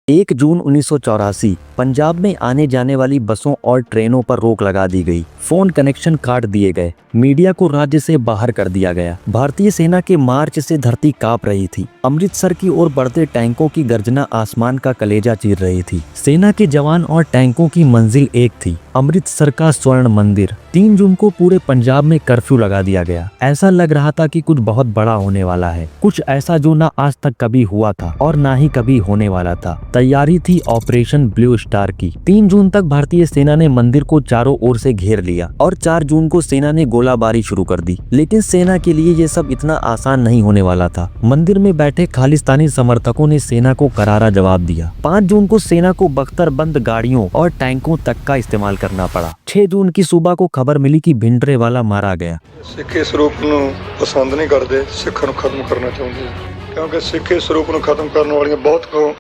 1 जून 1984 पंजाब में आने जाने वाली बसों और ट्रेनों पर रोक लगा दी गई। फोन कनेक्शन काट दिए गए। मीडिया को राज्य से बाहर कर दिया गया। भारतीय सेना के मार्च से धरती कांप रही थी। अमृतसर की ओर बढ़ते टैंकों की गर्जना आसमान का कलेजा चीर रही थी। सेना के जवान और टैंकों की मंजिल एक थी, अमृतसर का स्वर्ण मंदिर। 3 जून को पूरे पंजाब में कर्फ्यू लगा दिया गया। ऐसा लग रहा था कि कुछ बहुत बड़ा होने वाला है, कुछ ऐसा जो ना आज तक कभी हुआ था और ना ही कभी होने वाला था। तैयारी थी ऑपरेशन ब्लू स्टार की। 3 जून तक भारतीय सेना ने मंदिर को चारों ओर से घेर लिया और 4 जून को सेना ने गोलाबारी शुरू कर दी। लेकिन सेना के लिए ये सब इतना आसान नहीं होने वाला था। मंदिर में बैठे खालिस्तानी समर्थकों ने सेना को करारा जवाब दिया। 5 जून को सेना को बख्तरबंद गाड़ियों और टैंकों तक का इस्तेमाल करना पड़ा। 6 जून की सुबह को खबर मिली कि भिंडरेवाला मारा गया। सिख इस रूप ਨੂੰ ਪਸੰਦ ਨਹੀਂ ਕਰਦੇ, ਸਿੱਖਾਂ ਨੂੰ ਖਤਮ ਕਰਨਾ ਚਾਹੁੰਦੇ ਕਿਉਂਕਿ ਸਿੱਖ ਇਸ ਰੂਪ ਨੂੰ ਖਤਮ ਕਰਨ ਵਾਲੀਆਂ ਬਹੁਤ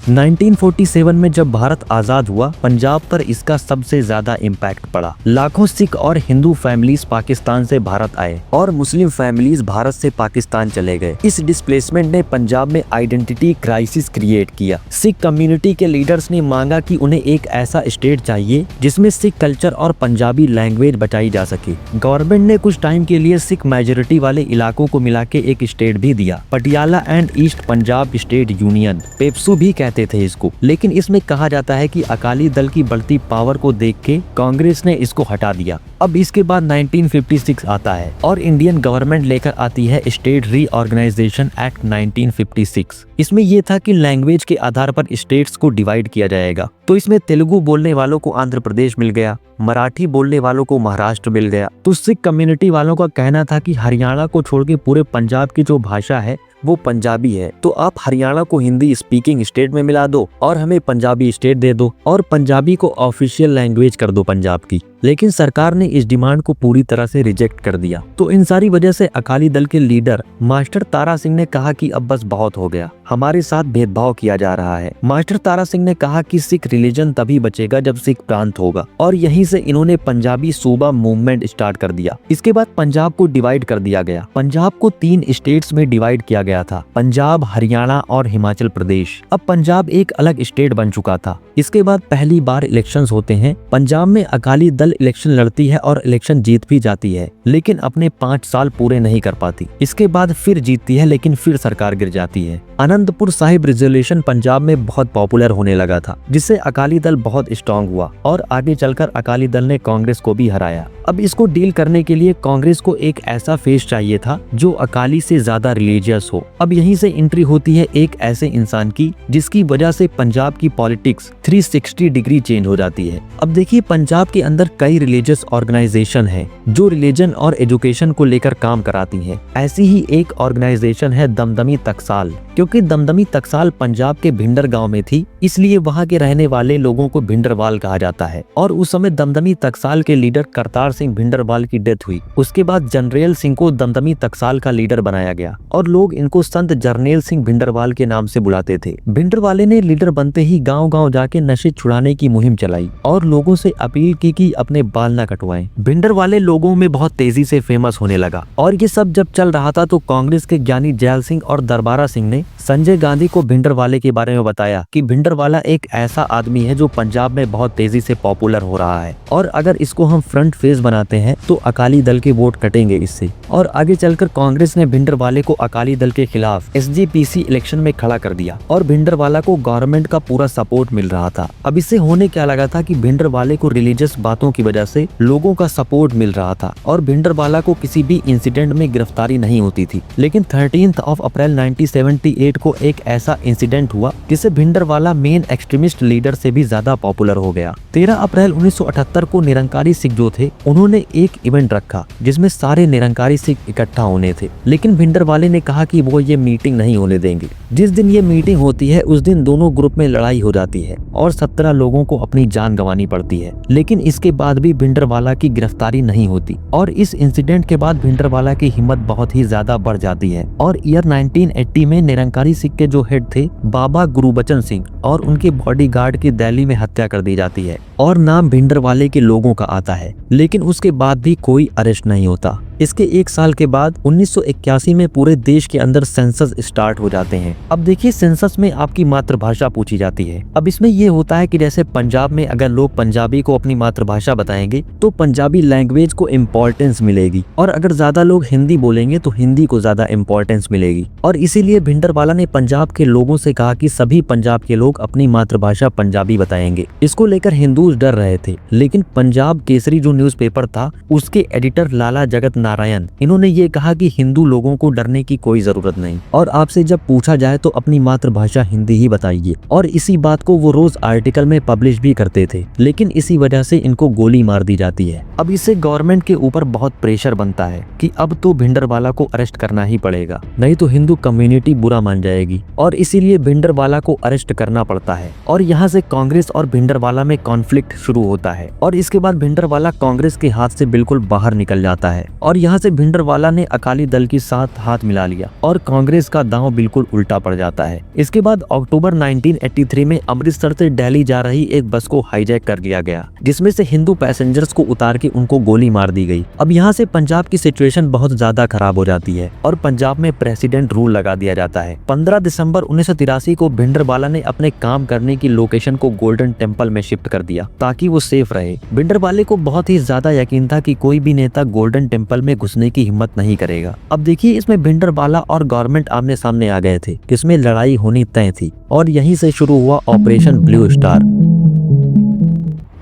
1947 में जब भारत आजाद हुआ, पंजाब पर इसका सबसे ज्यादा इम्पैक्ट पड़ा। लाखों सिख और हिंदू फैमिलीज पाकिस्तान से भारत आए और मुस्लिम फैमिलीज भारत से पाकिस्तान चले गए। इस डिस्प्लेसमेंट ने पंजाब में आइडेंटिटी क्राइसिस क्रिएट किया। सिख कम्युनिटी के लीडर्स ने मांगा कि उन्हें एक ऐसा स्टेट चाहिए जिसमें सिख कल्चर और पंजाबी लैंग्वेज बचाई जा सके। गवर्नमेंट ने कुछ टाइम के लिए सिख मेजोरिटी वाले इलाकों को मिला के एक स्टेट भी दिया, Patiala and east Punjab state union, PEPSU भी कहते थे इसको। लेकिन इसमें कहा जाता है कि अकाली दल की बढ़ती पावर को देख के कांग्रेस ने इसको हटा दिया। अब इसके बाद 1956 आता है और इंडियन गवर्नमेंट लेकर आती है स्टेट रीऑर्गेनाइजेशन एक्ट 1956। इसमें यह था कि लैंग्वेज के आधार पर स्टेट्स को डिवाइड किया जाएगा। तो इसमें तेलुगु बोलने वालों को आंध्र प्रदेश मिल गया, मराठी बोलने वालों को महाराष्ट्र मिल गया। तो सिख कम्युनिटी वालों का कहना था कि हरियाणा को छोड़ के पूरे पंजाब की जो भाषा है वो पंजाबी है, तो आप हरियाणा को हिंदी स्पीकिंग स्टेट में मिला दो और हमें पंजाबी स्टेट दे दो और पंजाबी को ऑफिशियल लैंग्वेज कर दो पंजाब की। लेकिन सरकार ने इस डिमांड को पूरी तरह से रिजेक्ट कर दिया। तो इन सारी वजह से अकाली दल के लीडर मास्टर तारा सिंह ने कहा कि अब बस बहुत हो गया, हमारे साथ भेदभाव किया जा रहा है। मास्टर तारा सिंह ने कहा कि सिख रिलीजन तभी बचेगा जब सिख प्रांत होगा और यहीं से इन्होंने पंजाबी सूबा मूवमेंट स्टार्ट कर दिया। इसके बाद पंजाब को डिवाइड कर दिया गया। पंजाब को 3 स्टेट्स में डिवाइड किया गया था, पंजाब, हरियाणा और हिमाचल प्रदेश। अब पंजाब एक अलग स्टेट बन चुका था। इसके बाद पहली बार इलेक्शंस होते हैं। पंजाब में अकाली दल इलेक्शन लड़ती है और इलेक्शन जीत भी जाती है, लेकिन अपने 5 साल पूरे नहीं कर पाती। इसके बाद फिर जीतती है, लेकिन फिर सरकार गिर जाती है। आनंदपुर साहिब रिजोल्यूशन पंजाब में बहुत पॉपुलर होने लगा था, जिससे अकाली दल बहुत स्ट्रॉन्ग हुआ और आगे चलकर अकाली दल ने कांग्रेस को भी हराया। अब इसको डील करने के लिए कांग्रेस को एक ऐसा फेस चाहिए था जो अकाली से ज्यादा रिलीजियस हो। अब यहीं से एंट्री होती है एक ऐसे इंसान की जिसकी वजह से पंजाब की पॉलिटिक्स 360 डिग्री चेंज हो जाती है। अब देखिए, पंजाब के अंदर कई रिलीजियस ऑर्गेनाइजेशन है जो रिलीजन और एजुकेशन को लेकर काम कराती है। ऐसी ही एक ऑर्गेनाइजेशन है दमदमी टकसाल। क्योंकि दमदमी टकसाल पंजाब के भिंडर गांव में थी, इसलिए वहां के रहने वाले लोगों को भिंडरवाल कहा जाता है। और उस समय दमदमी टकसाल के लीडर करतार सिंह भिंडरवाल की डेथ हुई। उसके बाद जनरल सिंह को दमदमी टकसाल का लीडर बनाया गया और लोग इनको संत जरनैल सिंह भिंडरवाल के नाम से बुलाते थे। भिंडरवाले ने लीडर बनते ही गांव-गांव जाके नशे छुड़ाने की मुहिम चलाई और लोगों से अपील की कि अपने बाल न कटवाएं। भिंडरवाले लोगों में बहुत तेजी से फेमस होने लगा। और ये सब जब चल रहा था तो कांग्रेस के ज्ञानी जैल सिंह और दरबारा सिंह ने संजय गांधी को भिंडरवाले के बारे में बताया कि भिंडरवाला एक ऐसा आदमी है जो पंजाब में बहुत तेजी से पॉपुलर हो रहा है और अगर इसको हम फ्रंट फेस बनाते हैं तो अकाली दल के वोट कटेंगे इससे। और आगे चलकर कांग्रेस ने भिंडरवाले को अकाली दल के खिलाफ SGPC इलेक्शन में खड़ा कर दिया और भिंडरवाला को गवर्नमेंट का पूरा सपोर्ट मिल रहा था। अब इससे होने क्या लगा था कि भिंडरवाले को रिलीजियस बातों की वजह से लोगों का सपोर्ट मिल रहा था और भिंडरवाला को किसी भी इंसिडेंट में गिरफ्तारी नहीं होती थी। लेकिन 13 अप्रैल 1978 को एक ऐसा इंसिडेंट हुआ जिससे भिंडरवाला मेन एक्सट्रीमिस्ट लीडर से भी ज्यादा पॉपुलर हो गया। 13 अप्रैल 1978 को निरंकारी सिख जो थे उन्होंने एक इवेंट रखा जिसमें सारे निरंकारी सिख इकट्ठा होने थे। लेकिन भिंडरवाले ने कहा कि वो ये मीटिंग नहीं होने देंगे। जिस दिन ये मीटिंग होती है उस दिन दोनों ग्रुप में लड़ाई हो जाती है और 17 लोगों को अपनी जान गंवानी पड़ती है। लेकिन इसके बाद भी भिंडरवाला की गिरफ्तारी नहीं होती और इस इंसिडेंट के बाद भिंडरवाला की हिम्मत बहुत ही ज्यादा बढ़ जाती है और ईयर 1980 में निरंकारी सिख के जो हेड थे बाबा गुरुबचन सिंह और उनके बॉडीगार्ड की दिल्ली में हत्या कर दी जाती है और नाम भिंडरवाले के लोगों का आता है। लेकिन उसके बाद भी कोई अरेस्ट नहीं होता। इसके एक साल के बाद 1981 में पूरे देश के अंदर सेंसस स्टार्ट हो जाते हैं। अब देखिए, सेंसस में आपकी मातृभाषा पूछी जाती है। अब इसमें ये होता है कि जैसे पंजाब में अगर लोग पंजाबी को अपनी मातृभाषा बताएंगे तो पंजाबी लैंग्वेज को इम्पोर्टेंस मिलेगी, और अगर ज्यादा लोग हिंदी बोलेंगे तो हिंदी को ज्यादा इम्पोर्टेंस मिलेगी। और इसीलिए भिंडरवाला ने पंजाब के लोगों से कहा कि सभी पंजाब के लोग अपनी मातृभाषा पंजाबी बताएंगे। इसको लेकर हिंदूज डर रहे थे, लेकिन पंजाब केसरी जो न्यूज़पेपर था उसके एडिटर लाला जगत नारायण, इन्होंने ये कहा कि हिंदू लोगों को डरने की कोई जरूरत नहीं, और आपसे जब पूछा जाए तो अपनी मातृभाषा हिंदी ही बताइए। और इसी बात को वो रोज आर्टिकल में पब्लिश भी करते थे, लेकिन इसी वजह से इनको गोली मार दी जाती है। अब इससे गवर्नमेंट के ऊपर बहुत प्रेशर बनता है कि अब तो भिंडरवाला को अरेस्ट करना ही पड़ेगा, नहीं तो हिंदू कम्युनिटी बुरा मान जाएगी, और इसीलिए भिंडरवाला को अरेस्ट करना पड़ता है। और यहाँ से कांग्रेस और भिंडरवाला में कॉन्फ्लिक्ट शुरू होता है, और इसके बाद भिंडरवाला कांग्रेस के हाथ से बिल्कुल बाहर निकल जाता है, और यहाँ से भिंडरवाला ने अकाली दल के साथ हाथ मिला लिया और कांग्रेस का दांव बिल्कुल उल्टा पड़ जाता है। इसके बाद अक्टूबर 1983 में अमृतसर से दिल्ली जा रही एक बस को हाईजैक कर लिया गया, जिसमें से हिंदू पैसेंजर्स को उतार के उनको गोली मार दी गई। अब यहाँ से पंजाब की सिचुएशन बहुत ज्यादा खराब हो जाती है और पंजाब में प्रेसिडेंट रूल लगा दिया जाता है। 15 दिसंबर 1983 को भिंडरवाला ने अपने काम करने की लोकेशन को गोल्डन टेम्पल में शिफ्ट कर दिया ताकि वो सेफ रहे। भिंडरवाले को बहुत ही ज्यादा यकीन था कि कोई भी नेता गोल्डन टेम्पल में घुसने की हिम्मत नहीं करेगा। अब देखिए, इसमें भिंडरवाला और गवर्नमेंट आमने सामने आ गए थे, जिसमें लड़ाई होनी तय थी, और यहीं से शुरू हुआ ऑपरेशन ब्लू स्टार।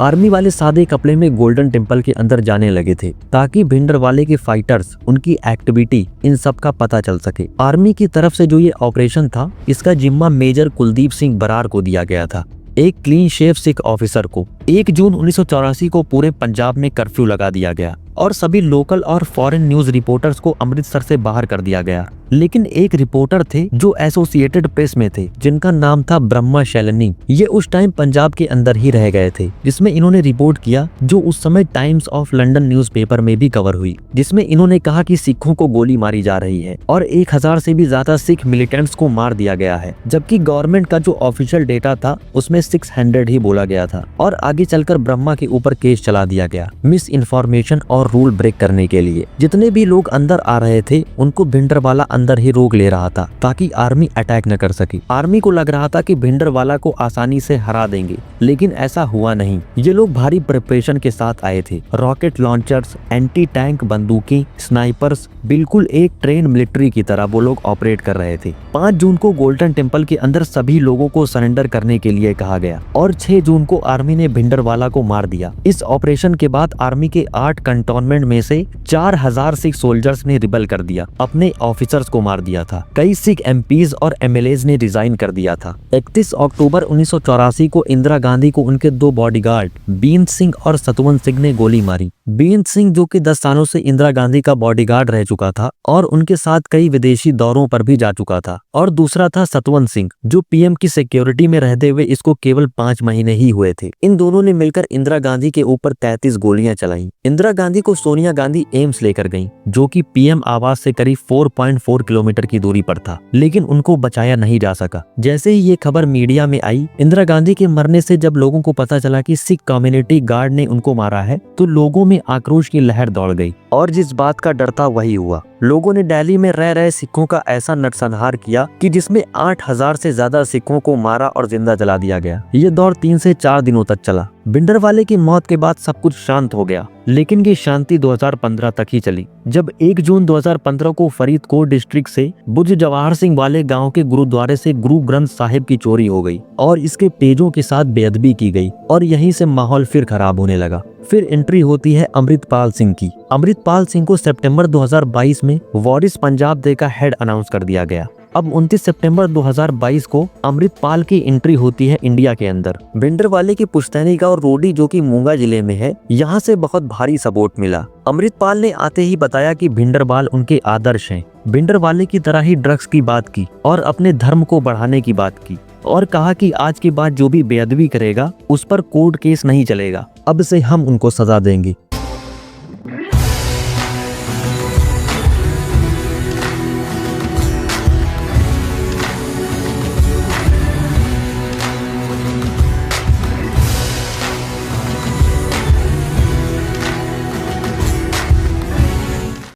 आर्मी वाले सादे कपड़े में गोल्डन टेम्पल के अंदर जाने लगे थे ताकि भिंडरवाले के फाइटर्स, उनकी एक्टिविटी, इन सब का पता चल सके। आर्मी की तरफ से जो ये ऑपरेशन था, इसका जिम्मा मेजर कुलदीप सिंह बरार को दिया गया था, एक क्लीन शेव सिख ऑफिसर को। 1 जून 1984 को पूरे पंजाब में कर्फ्यू लगा दिया गया और सभी लोकल और फॉरेन न्यूज रिपोर्टर्स को अमृतसर से बाहर कर दिया गया। लेकिन एक रिपोर्टर थे जो एसोसिएटेड प्रेस में थे, जिनका नाम था ब्रह्मा शैलनी। ये उस टाइम पंजाब के अंदर ही रह गए थे, जिसमें इन्होंने रिपोर्ट किया जो उस समय टाइम्स ऑफ लंदन न्यूज़पेपर में भी कवर हुई, जिसमें इन्होंने कहा कि सिखों को गोली मारी जा रही है और 1000 से भी ज्यादा सिख मिलिटेंट्स को मार दिया गया है, जबकि गवर्नमेंट का जो ऑफिशियल डेटा था उसमें 600 ही बोला गया था। और आगे चलकर ब्रह्मा के ऊपर केस चला दिया गया मिस इन्फॉर्मेशन और रूल ब्रेक करने के लिए। जितने भी लोग अंदर आ रहे थे उनको भिंडरवाला अंदर ही रोक ले रहा था ताकि आर्मी अटैक न कर सके। आर्मी को लग रहा था कि भिंडरवाला को आसानी से हरा देंगे, लेकिन ऐसा हुआ नहीं। ये लोग भारी प्रिपरेशन के साथ आए थे, रॉकेट लॉन्चर्स, एंटी टैंक बंदूकें, स्नाइपर्स, बिल्कुल एक ट्रेन मिलिट्री की तरह वो लोग ऑपरेट कर रहे थे। 5 जून को गोल्डन टेम्पल के अंदर सभी लोगों को सरेंडर करने के लिए कहा गया और 6 जून को आर्मी ने भिंडरवाला को मार दिया। इस ऑपरेशन के बाद आर्मी के 8 कंटोनमेंट में से 4000 सिख सोल्जर्स ने रिबल कर दिया, अपने ऑफिसर्स को मार दिया था। कई सिख एमपीज और एमएलएज ने रिजाइन कर दिया था। 31 अक्टूबर 1984 को इंदिरा गांधी को उनके 2 बॉडीगार्ड बीन सिंह और सतवंत सिंह ने गोली मारी। बीन सिंह जो कि 10 सालों से इंदिरा गांधी का बॉडीगार्ड रह चुका था और उनके साथ कई विदेशी दौरों पर भी जा चुका था, और दूसरा था सतवंत सिंह जो पीएम की सिक्योरिटी में रहते हुए इसको केवल 5 महीने ही हुए थे। इन दोनों ने मिलकर इंदिरा गांधी के ऊपर 33 गोलियां चलाई। इंदिरा गांधी को सोनिया गांधी एम्स लेकर गईं, जो कि पीएम आवास से करीब 4.4 किलोमीटर की दूरी पर था, लेकिन उनको बचाया नहीं जा सका। जैसे ही ये खबर मीडिया में आई, इंदिरा गांधी के मरने से जब लोगों को पता चला कि सिख कम्युनिटी गार्ड ने उनको मारा है, तो लोगों में आक्रोश की लहर दौड़ गई और जिस बात का डर था वही हुआ। लोगों ने दिल्ली में रह रहे सिखों का ऐसा नरसंहार किया कि जिसमें 8000 से ज्यादा सिखों को मारा और जिंदा जला दिया गया। ये दौर 3 से 4 दिनों तक चला। भिंडरवाले की मौत के बाद सब कुछ शांत हो गया, लेकिन ये शांति 2015 तक ही चली, जब 1 जून 2015 को फरीदकोट डिस्ट्रिक्ट से बुज जवाहर सिंह वाले गांव के गुरुद्वारे से गुरु ग्रंथ साहिब की चोरी हो गई और इसके पेजों के साथ बेअदबी की गई, और यहीं से माहौल फिर खराब होने लगा। फिर एंट्री होती है अमृतपाल सिंह की। अमृतपाल सिंह को सितंबर 2022 में वॉरिस पंजाब डे का हेड अनाउंस कर दिया गया। अब 29 सितंबर 2022 को अमृतपाल की एंट्री होती है इंडिया के अंदर। भिंडरवाले की पुश्तैनी गांव रोडी जो कि मूंगा जिले में है, यहाँ से बहुत भारी सपोर्ट मिला। अमृतपाल ने आते ही बताया कि भिंडरवाल उनके आदर्श हैं। भिंडरवाले की तरह ही ड्रग्स की बात की और अपने धर्म को बढ़ाने की बात की, और कहा कि आज के बाद जो भी बेअदबी करेगा उस पर कोर्ट केस नहीं चलेगा, अब से हम उनको सजा देंगे।